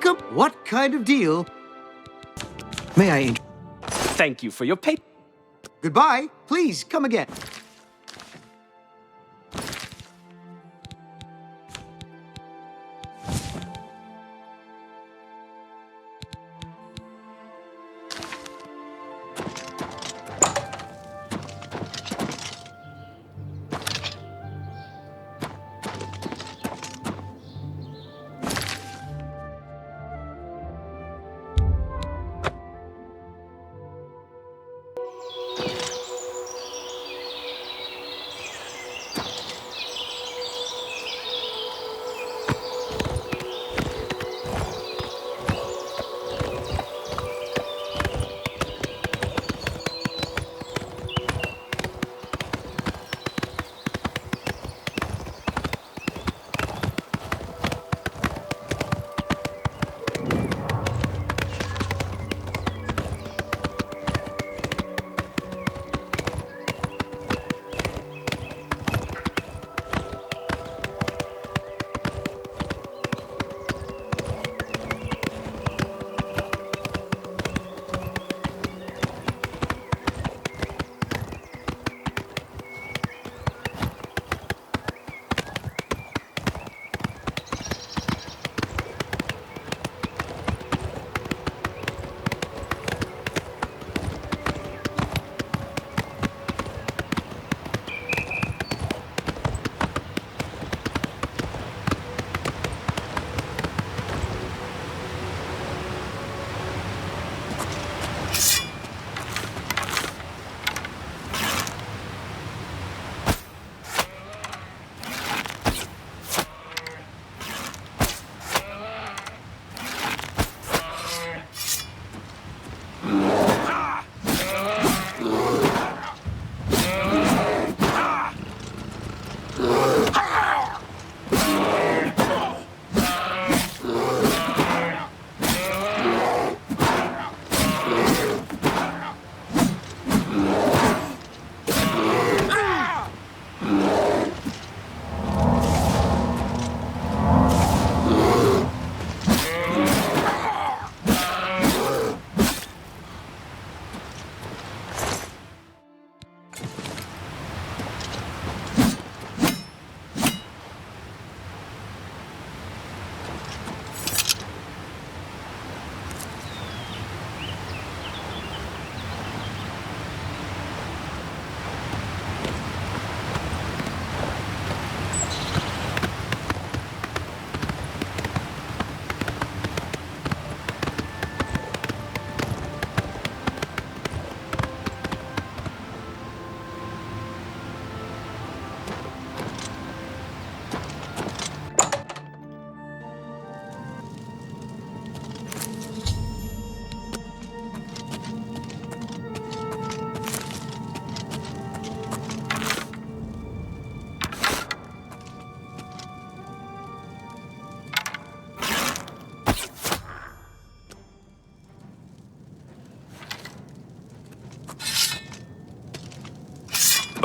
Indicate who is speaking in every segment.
Speaker 1: Welcome. What kind of deal? May I?
Speaker 2: Thank you for your pay.
Speaker 1: Goodbye. Please come again.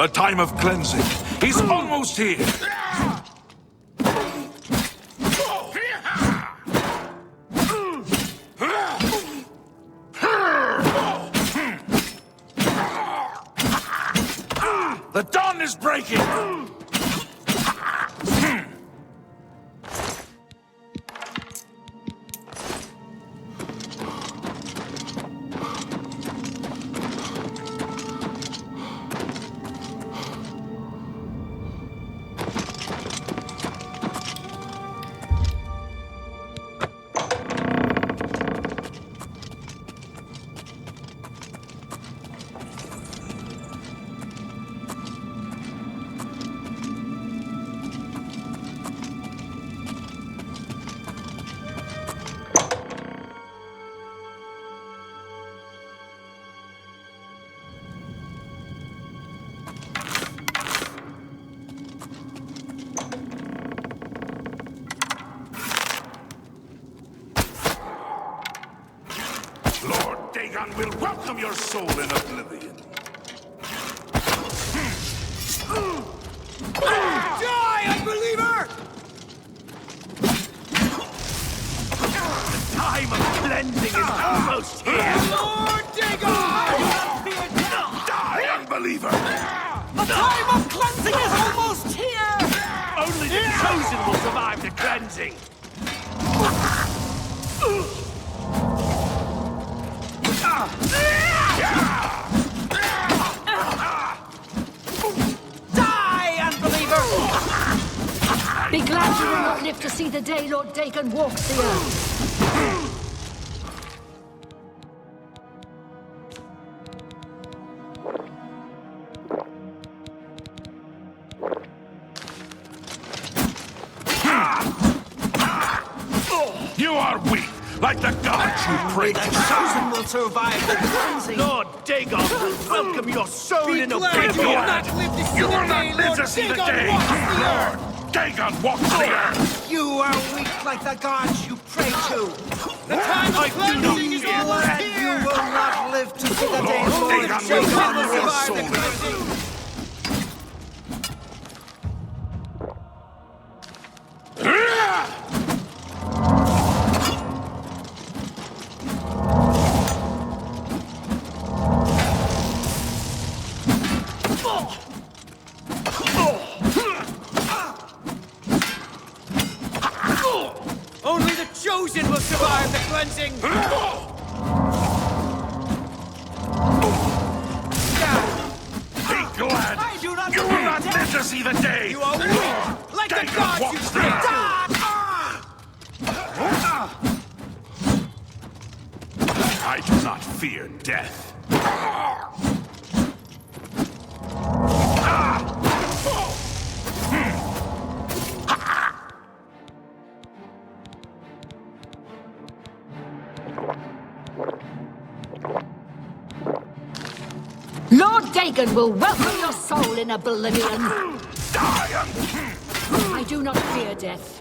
Speaker 3: The time of cleansing is almost here. The dawn is breaking. Dagon will welcome your soul in Oblivion. Die, unbeliever!
Speaker 2: time of cleansing is almost here!
Speaker 1: Lord Dagon!
Speaker 3: Die, unbeliever!
Speaker 1: The time of cleansing is almost here!
Speaker 2: Only the chosen will survive the cleansing!
Speaker 1: Die, unbeliever!
Speaker 4: Be glad you will not live to see the day Lord Dagon walks the earth.
Speaker 3: You are weak, like the gods you pray
Speaker 1: The
Speaker 3: to.
Speaker 1: chosen will survive the cleansing.
Speaker 2: Lord Dagon will welcome your soul
Speaker 1: Be
Speaker 2: in
Speaker 1: glad
Speaker 2: oblivion!
Speaker 1: you will not live to see
Speaker 3: You
Speaker 1: the
Speaker 3: will not
Speaker 1: day
Speaker 3: live
Speaker 1: Lord
Speaker 3: to see the
Speaker 1: Dagon
Speaker 3: day!
Speaker 1: walks the earth.
Speaker 3: Lord Dagon walks the earth!
Speaker 1: You are weak like the gods you pray to.
Speaker 2: The time of cleansing is almost
Speaker 1: Glad
Speaker 2: here!
Speaker 1: you will not live to see the day
Speaker 3: Lord
Speaker 1: Lord
Speaker 3: Dagon
Speaker 1: Dagon
Speaker 3: will
Speaker 1: will
Speaker 3: not your
Speaker 1: survive the
Speaker 3: soul.
Speaker 1: cleansing.
Speaker 2: Only the chosen will survive the cleansing!
Speaker 3: Be glad!
Speaker 1: I do not
Speaker 3: You will
Speaker 1: believe
Speaker 3: not
Speaker 1: death.
Speaker 3: live to see the day!
Speaker 1: You are weak like the
Speaker 3: Dagon
Speaker 1: gods you
Speaker 3: walks the
Speaker 1: pray
Speaker 3: earth.
Speaker 1: to.
Speaker 3: I do not fear death.
Speaker 4: Lord Dagon will welcome your soul in oblivion.
Speaker 3: Die!
Speaker 4: I do not fear death.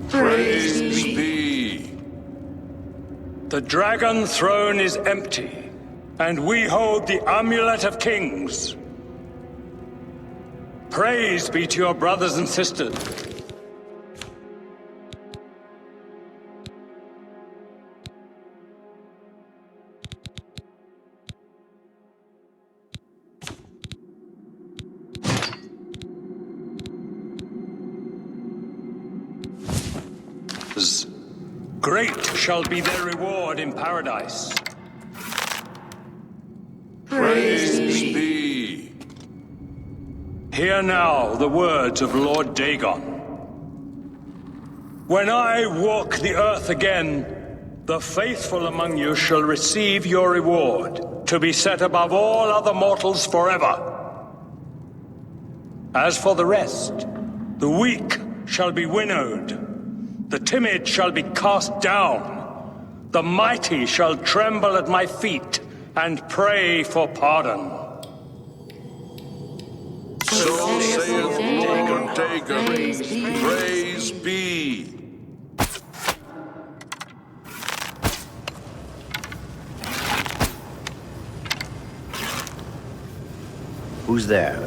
Speaker 5: Praise be. The dragon throne is empty, and we hold the amulet of kings. Praise be to your brothers and sisters. Great shall be their reward in paradise.
Speaker 3: Praise be.
Speaker 5: Hear now the words of Lord Dagon. When I walk the earth again, the faithful among you shall receive your reward, to be set above all other mortals forever. As for the rest, the weak shall be winnowed, the timid shall be cast down, the mighty shall tremble at my feet and pray for pardon.
Speaker 3: So saith Dagon, praise be.
Speaker 1: Who's there?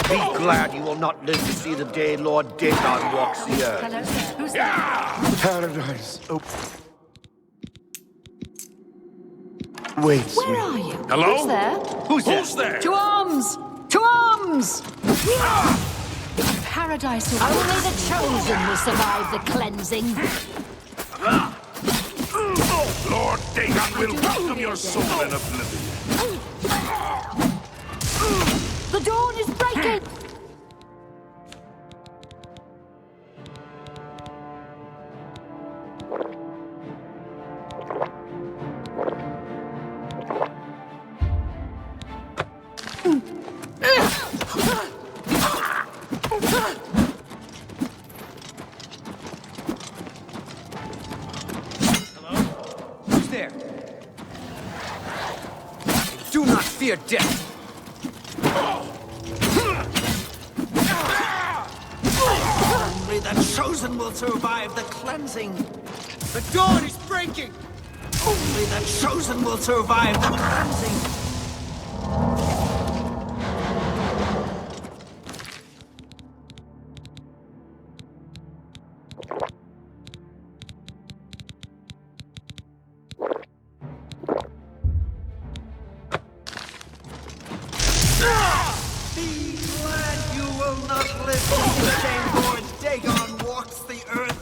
Speaker 1: Be glad you will not live to see the day Lord Dagon walks the earth.
Speaker 4: Hello, sir. Who's there?
Speaker 1: Paradise. Oh. Wait.
Speaker 4: Where are you?
Speaker 3: Hello?
Speaker 4: Who's there?
Speaker 3: Who's there?
Speaker 4: To arms! To arms! Paradise will... Only the chosen will survive the cleansing.
Speaker 3: Lord Dagon will welcome your soul in oblivion.
Speaker 4: The dawn is breaking!
Speaker 2: Who's there? Do not fear death.
Speaker 1: Only the chosen will survive the cleansing.
Speaker 2: The dawn is breaking!
Speaker 1: Only the chosen will survive the cleansing. Be glad you will not live to see the day Lord Dagon walks the earth.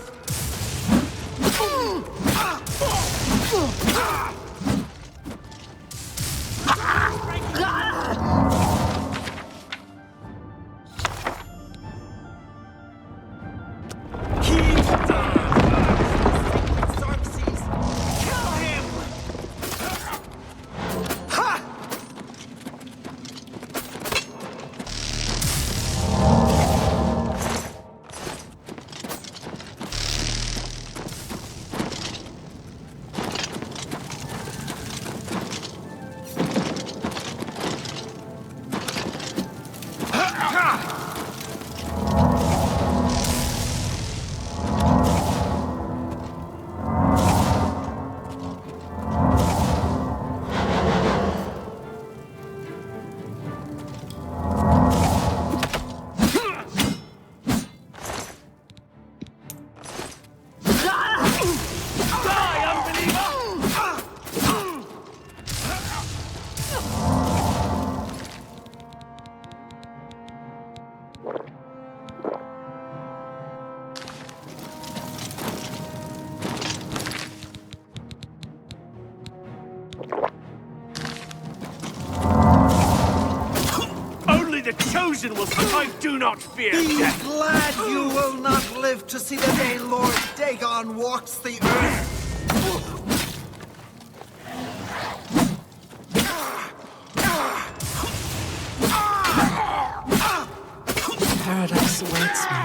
Speaker 1: Keep Xerxes, kill him! Ha!
Speaker 2: Only the chosen will survive. Do not fear
Speaker 1: Be
Speaker 2: death.
Speaker 1: glad you will not live to see the day Lord Dagon walks the earth.
Speaker 4: Paradise awaits me.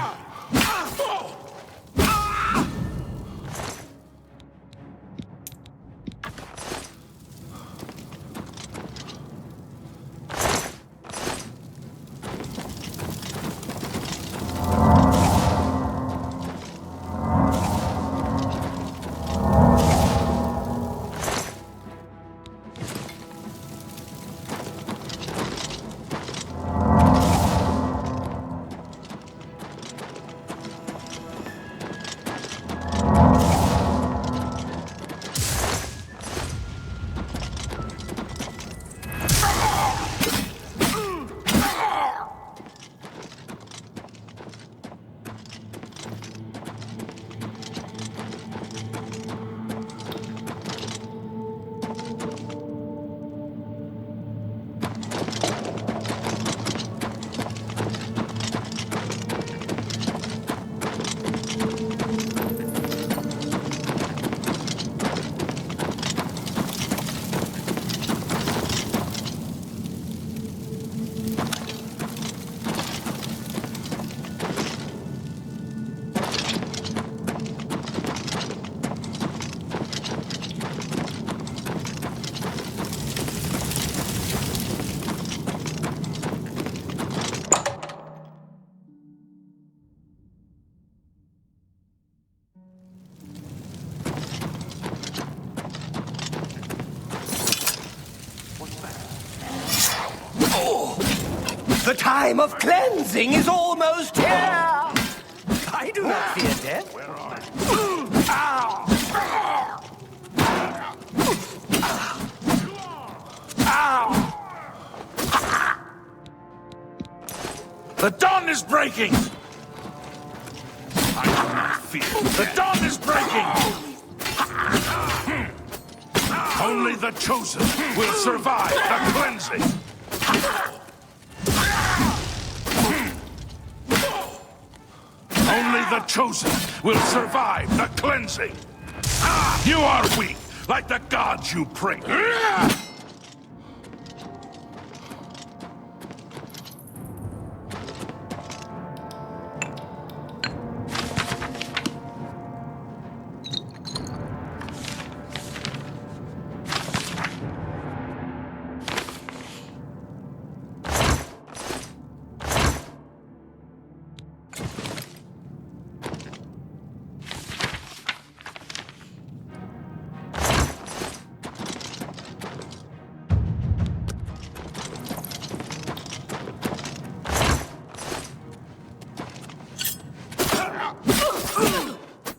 Speaker 1: The time of cleansing is almost here! I do not fear death.
Speaker 3: The dawn is breaking! I do not fear. The dawn is breaking! Only the chosen will survive the cleansing! Only the chosen will survive the cleansing! You are weak, like the gods you pray to.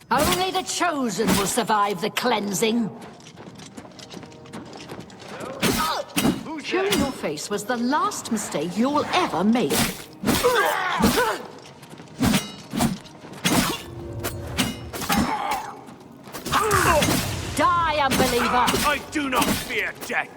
Speaker 4: Only the chosen will survive the cleansing. Showing your face was the last mistake you'll ever make. Die, unbeliever!
Speaker 2: I do not fear death!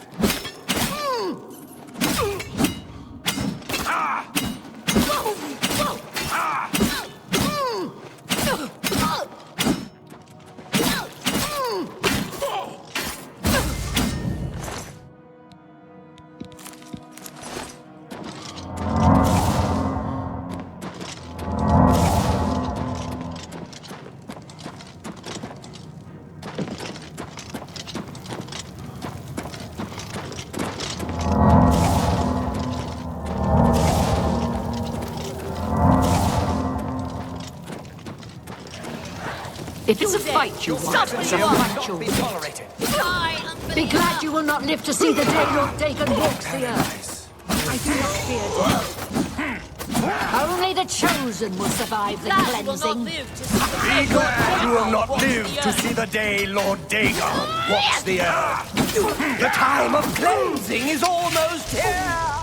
Speaker 4: If it's a fight you want, it's a fight you'll win. Be glad you will not live to see the day Lord Dagon walks the earth. I do not fear death. Only the chosen will survive the cleansing.
Speaker 1: Be glad you will not live to see the day Lord Dagon walks the earth. The time of cleansing is almost here!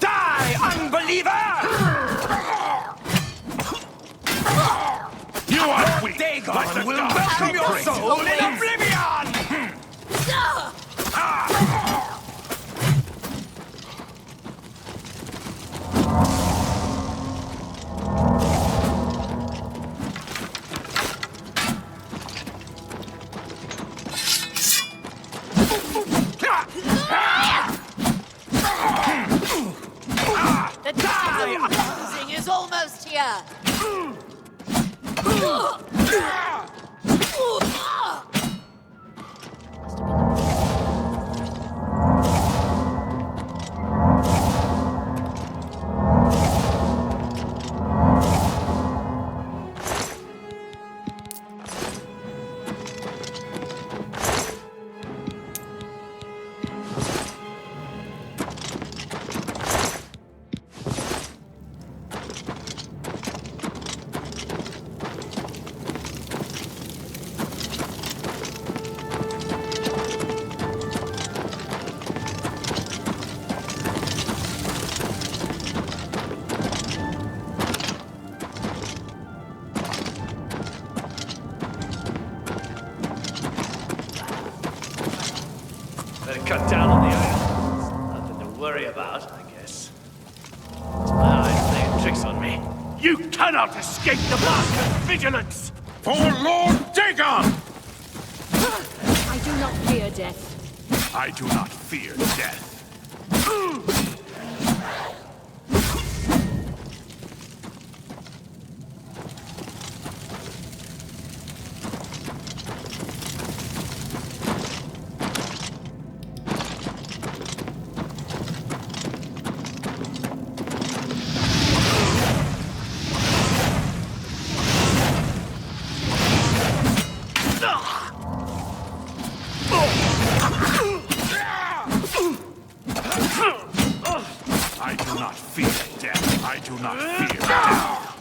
Speaker 1: Die, unbeliever!
Speaker 3: You are weak,
Speaker 1: Dagon
Speaker 3: like the
Speaker 1: will
Speaker 3: gods
Speaker 1: welcome
Speaker 3: you
Speaker 1: your
Speaker 3: pray to.
Speaker 1: soul in Oblivion!
Speaker 6: The time of cleansing is almost here!
Speaker 2: Better cut down on the iron. Nothing to worry about, I guess. It's my eyes playing tricks on me. You cannot escape the master's vigilance!
Speaker 3: For Lord Dagon!
Speaker 4: I do not fear death.
Speaker 3: I do not fear death. not fear death. I do not fear death.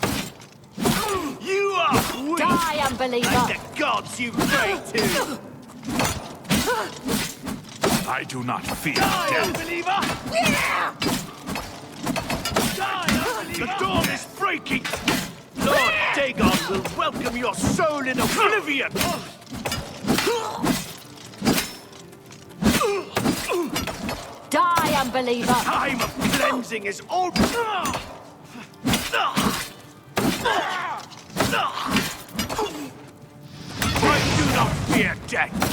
Speaker 2: You are weak!
Speaker 4: Die, unbeliever!
Speaker 2: Like the gods you pray to!
Speaker 3: I do not fear
Speaker 2: Die,
Speaker 3: death.
Speaker 2: unbeliever! Die, unbeliever! The dawn is breaking! Lord Dagon will welcome your soul in oblivion!
Speaker 4: Die, unbeliever!
Speaker 2: Time of cleansing is all... I do not fear death!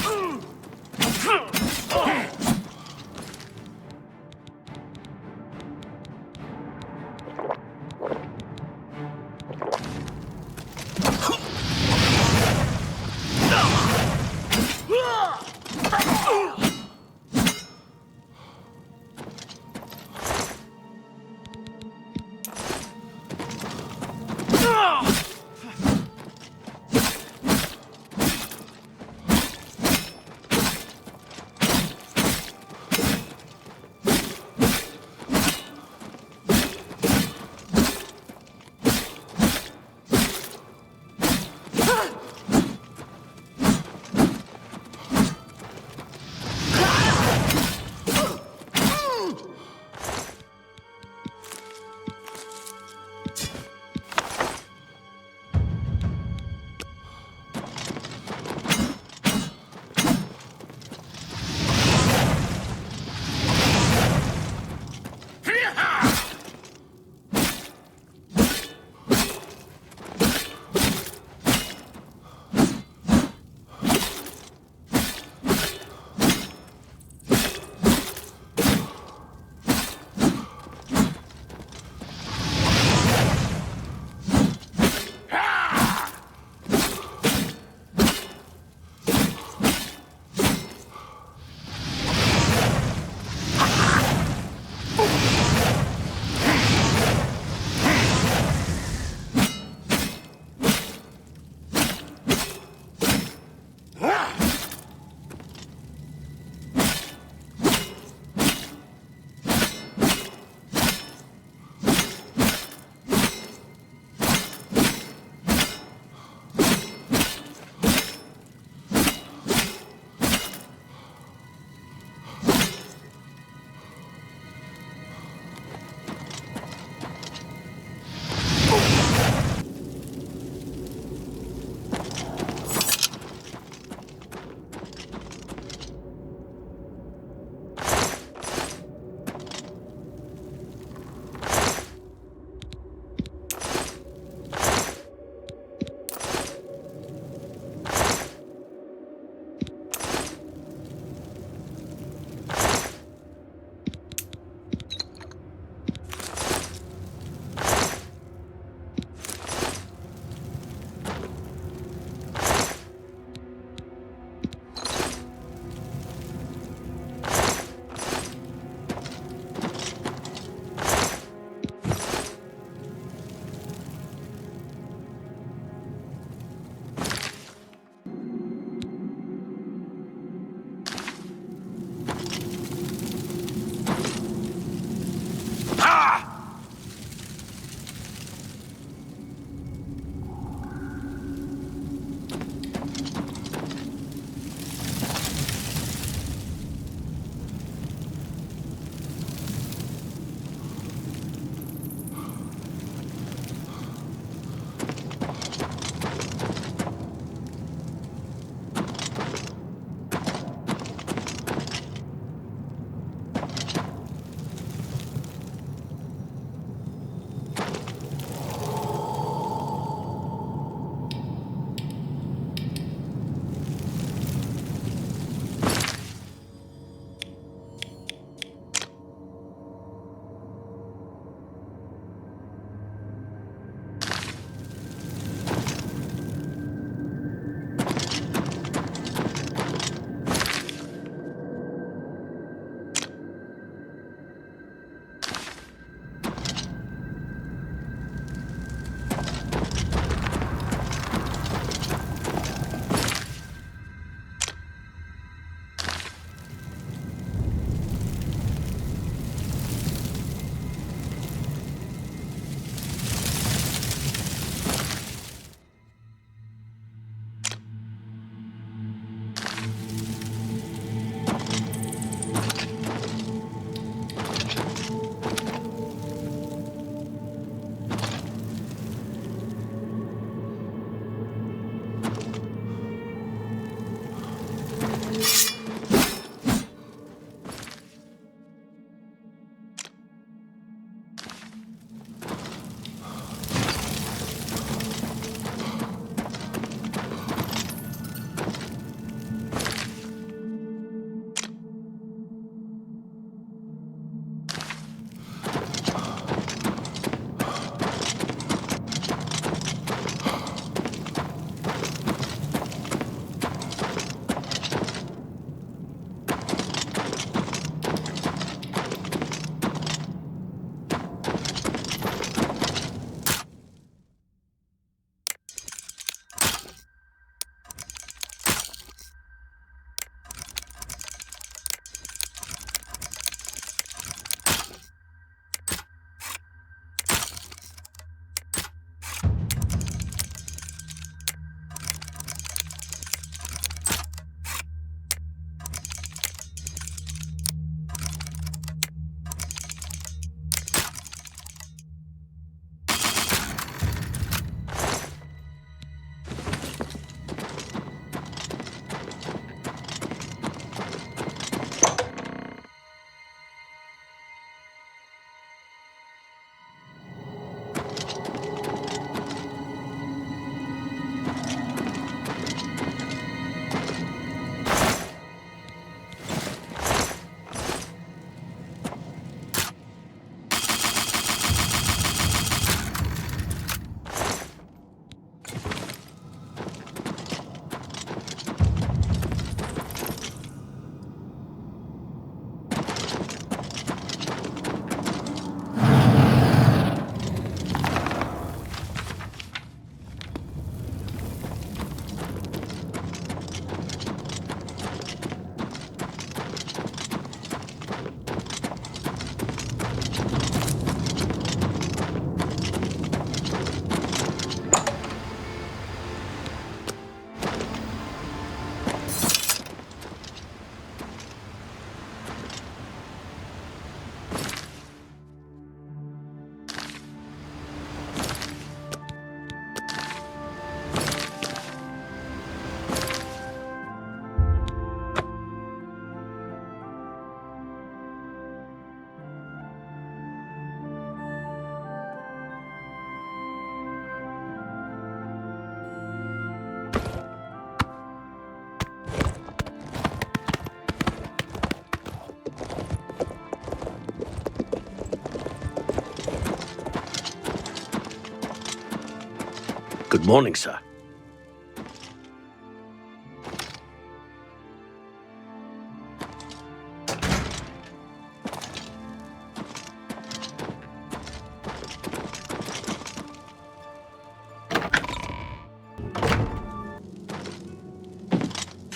Speaker 2: morning, sir.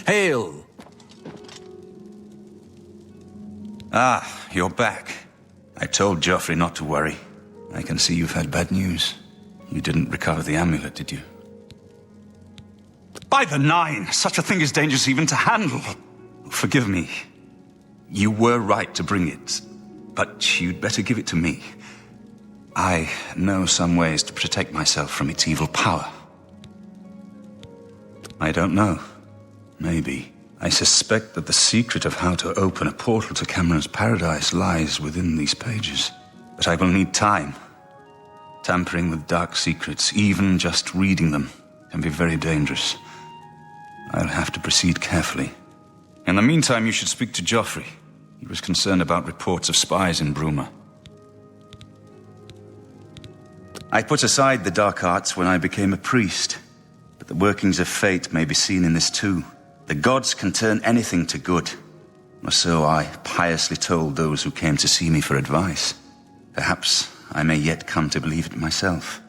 Speaker 7: Hail!
Speaker 8: Ah, you're back. I told Joffrey not to worry. I can see you've had bad news. You didn't recover the amulet, did you? By the Nine! Such a thing is dangerous even to handle! Forgive me. You were right to bring it, but you'd better give it to me. I know some ways to protect myself from its evil power. I don't know. Maybe. I suspect that the secret of how to open a portal to Cameron's paradise lies within these pages. But I will need time. Tampering with dark secrets, even just reading them, can be very dangerous. I'll have to proceed carefully. In the meantime, you should speak to Joffrey. He was concerned about reports of spies in Bruma. I put aside the dark arts when I became a priest, but the workings of fate may be seen in this too. The gods can turn anything to good, or so I piously told those who came to see me for advice. Perhaps I may yet come to believe it myself.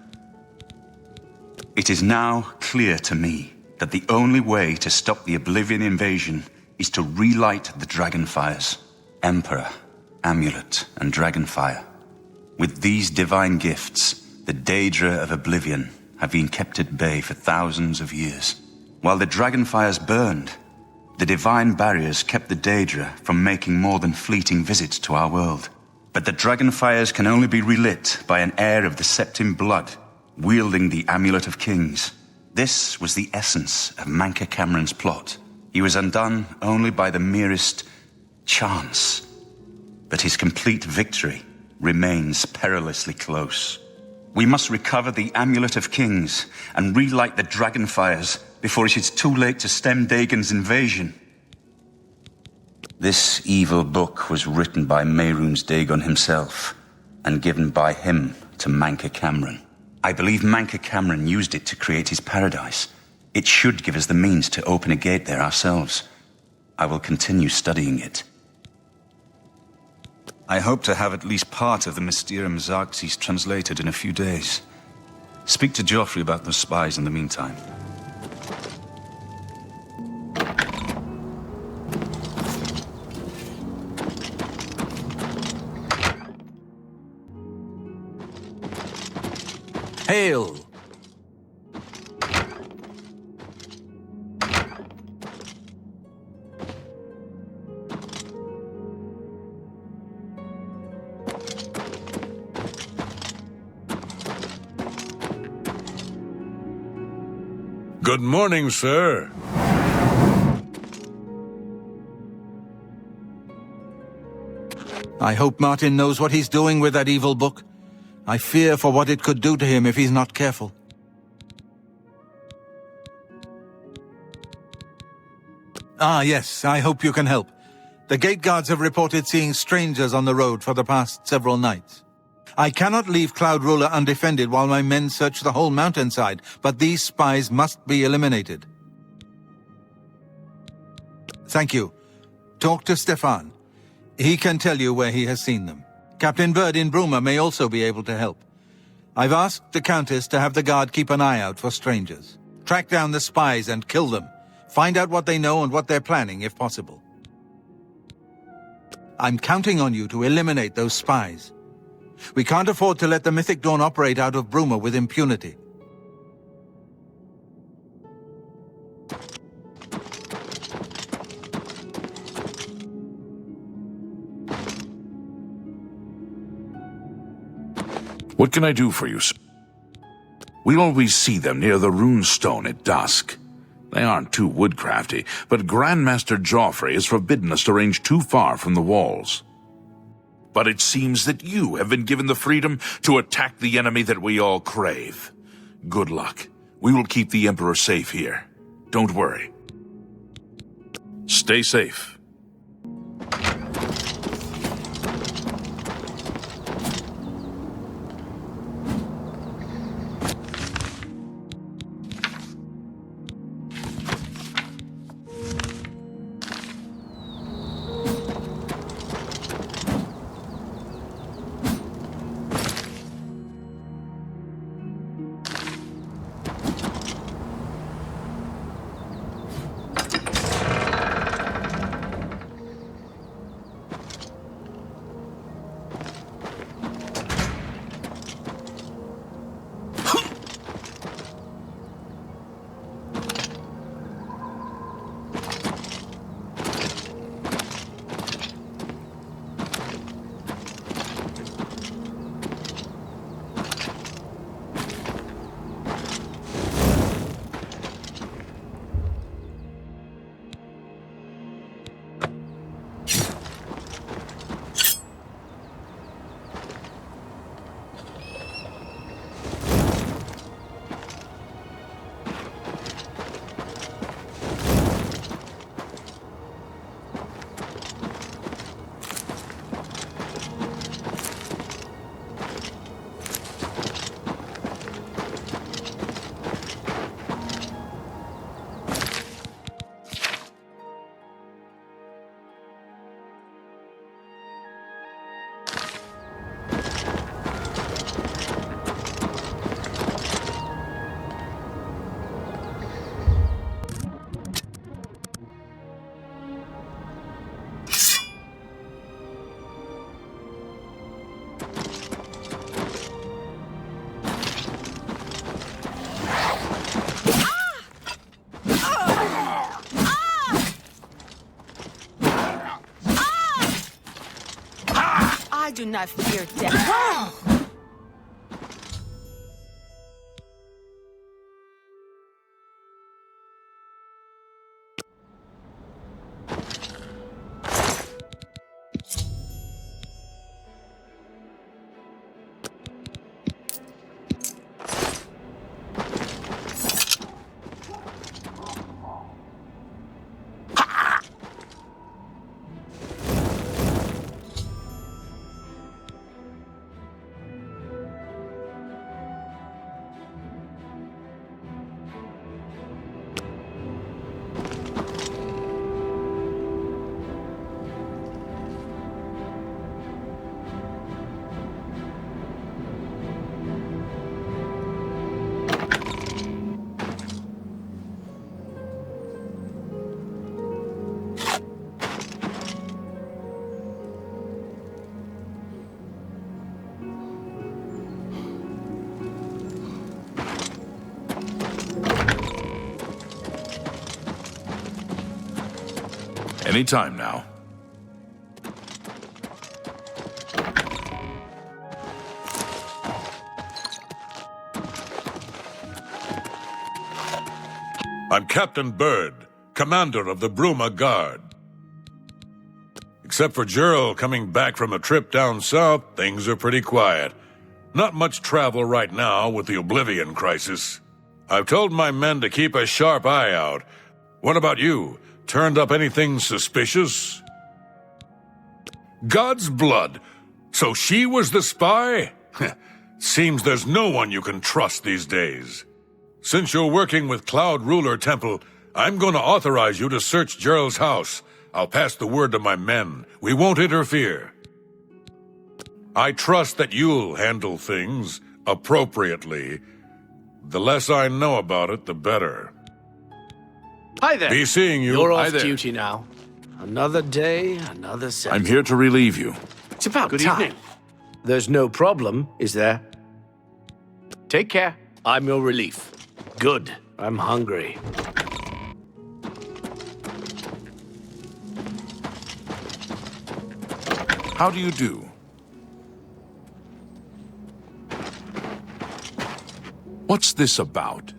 Speaker 8: It is now clear to me that the only way to stop the Oblivion invasion is to relight the Dragonfires. Emperor, Amulet, and Dragonfire. With these divine gifts, the Daedra of Oblivion have been kept at bay for thousands of years. While the Dragonfires burned, the divine barriers kept the Daedra from making more than fleeting visits to our world. But the Dragonfires can only be relit by an heir of the Septim blood, wielding the Amulet of Kings. This was the essence of Manca Cameron's plot. He was undone only by the merest chance. But his complete victory remains perilously close. We must recover the Amulet of Kings and relight the Dragonfires before it is too late to stem Dagon's invasion. This evil book was written by Mehrunes Dagon himself and given by him to Manca Cameron. I believe Manca Cameron used it to create his paradise. It should give us the means to open a gate there ourselves. I will continue studying it. I hope to have at least part of the Mysterium Xarxes translated in a few days. Speak to Joffrey about those spies in the meantime.
Speaker 7: Hail!
Speaker 3: Good morning, sir.
Speaker 7: I hope Martin knows what he's doing with that evil book. I fear for what it could do to him if he's not careful. Ah, yes, I hope you can help. The gate guards have reported seeing strangers on the road for the past several nights. I cannot leave Cloud Ruler undefended while my men search the whole mountainside, but these spies must be eliminated. Thank you. Talk to Stefan. He can tell you where he has seen them. Captain Bird in Bruma may also be able to help. I've asked the Countess to have the guard keep an eye out for strangers. Track down the spies and kill them. Find out what they know and what they're planning, if possible. I'm counting on you to eliminate those spies. We can't afford to let the Mythic Dawn operate out of Bruma with impunity.
Speaker 3: What can I do for you, sir? We always see them near the rune stone at dusk. They aren't too woodcrafty, but Grandmaster Joffrey has forbidden us to range too far from the walls. But it seems that you have been given the freedom to attack the enemy that we all crave. Good luck. We will keep the Emperor safe here. Don't worry. Stay safe.
Speaker 6: I do not fear death.
Speaker 3: Any time now.
Speaker 9: I'm Captain Bird, commander of the Bruma Guard. Except for Gerald coming back from a trip down south, things are pretty quiet. Not much travel right now with the Oblivion crisis. I've told my men to keep a sharp eye out. What about you? Turned up anything suspicious? God's blood. So she was the spy? Seems there's no one you can trust these days. Since you're working with Cloud Ruler Temple, I'm going to authorize you to search Gerald's house. I'll pass the word to my men. We won't interfere. I trust that you'll handle things appropriately. The less I know about it, the better.
Speaker 2: Hi there.
Speaker 9: Be seeing you.
Speaker 2: You're
Speaker 9: Hi
Speaker 2: off
Speaker 9: there.
Speaker 2: duty now. Another day, another set.
Speaker 3: I'm here to relieve you.
Speaker 2: It's about
Speaker 10: Good
Speaker 2: time.
Speaker 10: evening.
Speaker 2: There's no problem, is there? Take care. I'm your relief. Good. I'm hungry.
Speaker 3: How do you do? What's this about?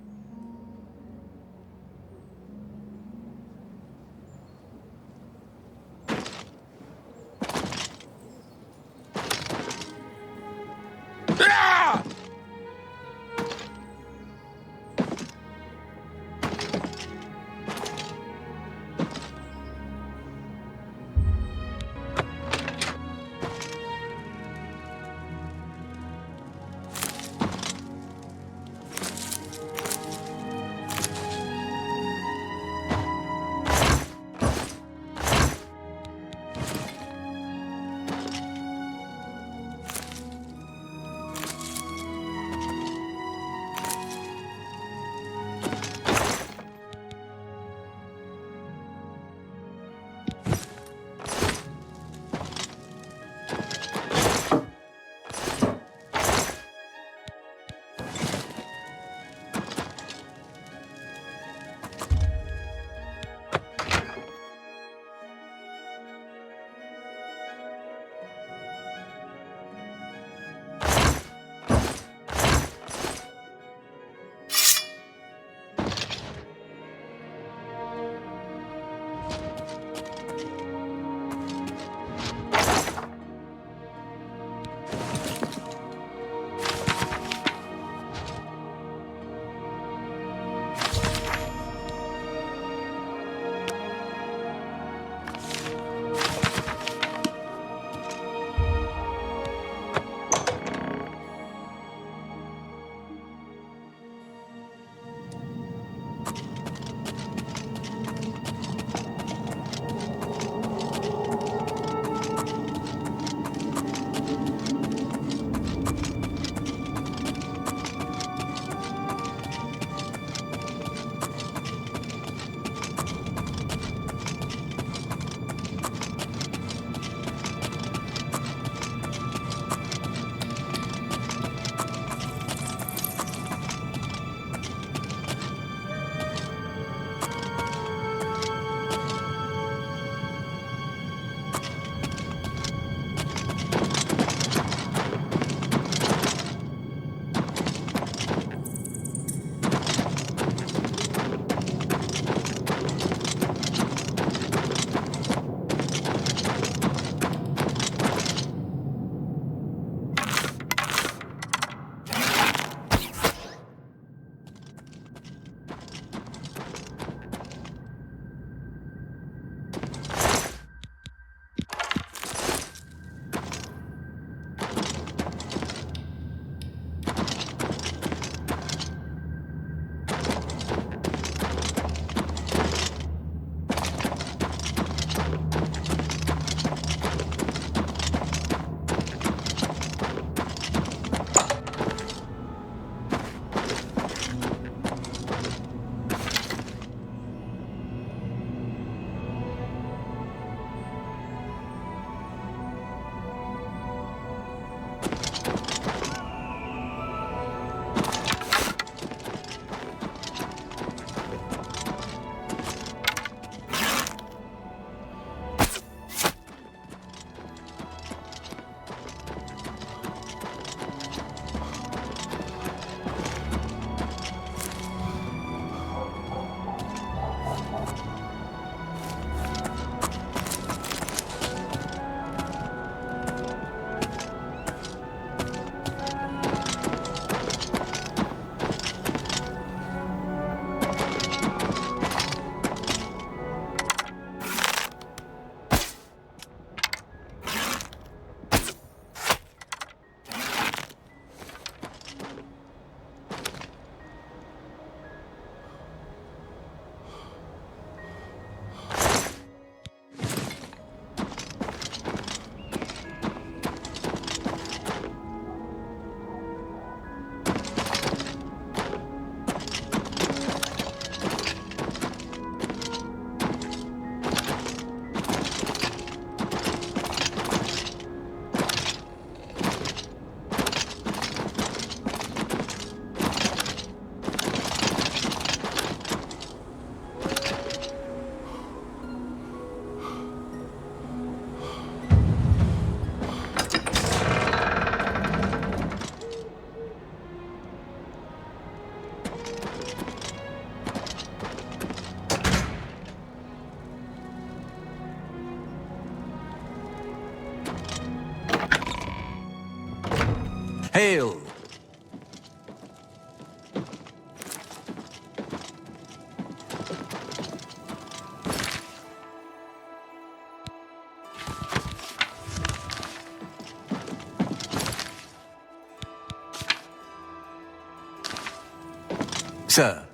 Speaker 7: Sir.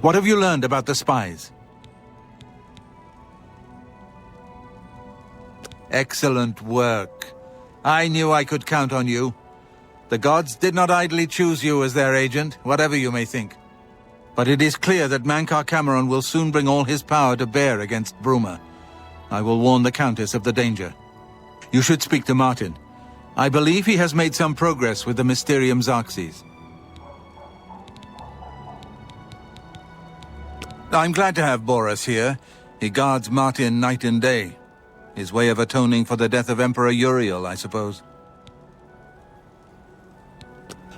Speaker 7: What have you learned about the spies? Excellent work. I knew I could count on you. The gods did not idly choose you as their agent, whatever you may think. But it is clear that Mankar Cameron will soon bring all his power to bear against Bruma. I will warn the Countess of the danger. You should speak to Martin. I believe he has made some progress with the Mysterium Xarxes. I'm glad to have Boris here. He guards Martin night and day. His way of atoning for the death of Emperor Uriel, I suppose.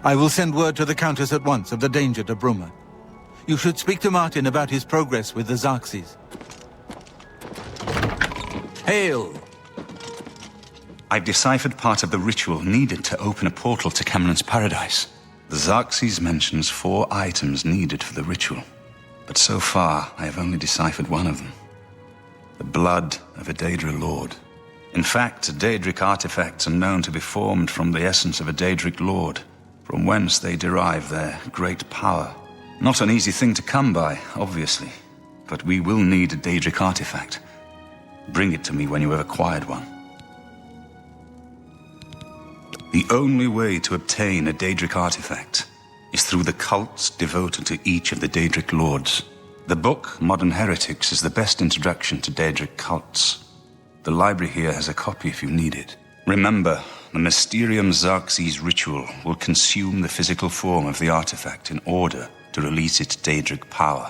Speaker 7: I will send word to the Countess at once of the danger to Bruma. You should speak to Martin about his progress with the Xarxes. Hail!
Speaker 8: I've deciphered part of the ritual needed to open a portal to Cameron's paradise. The Xarxes mentions 4 items needed for the ritual. But so far, I have only deciphered one of them. The blood of a Daedra Lord. In fact, Daedric artifacts are known to be formed from the essence of a Daedric Lord, from whence they derive their great power. Not an easy thing to come by, obviously, but we will need a Daedric artifact. Bring it to me when you have acquired one. The only way to obtain a Daedric artifact is through the cults devoted to each of the Daedric Lords. The book, Modern Heretics, is the best introduction to Daedric cults. The library here has a copy if you need it. Remember, the Mysterium Xarxes ritual will consume the physical form of the artifact in order to release its Daedric power.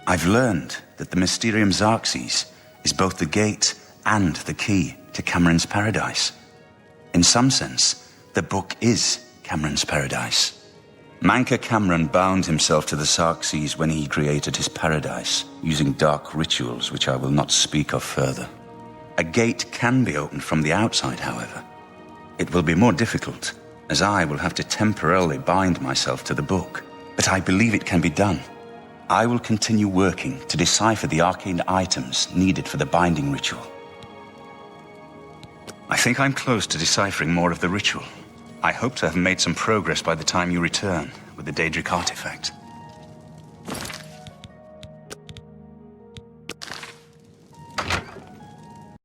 Speaker 8: I've learned that the Mysterium Xarxes is both the gate and the key to Cameron's paradise. In some sense, the book is Cameron's paradise. Mankar Cameron bound himself to the Xarxes when he created his paradise, using dark rituals which I will not speak of further. A gate can be opened from the outside, however. It will be more difficult, as I will have to temporarily bind myself to the book, but I believe it can be done. I will continue working to decipher the arcane items needed for the binding ritual. I think I'm close to deciphering more of the ritual. I hope to have made some progress by the time you return with the Daedric artifact.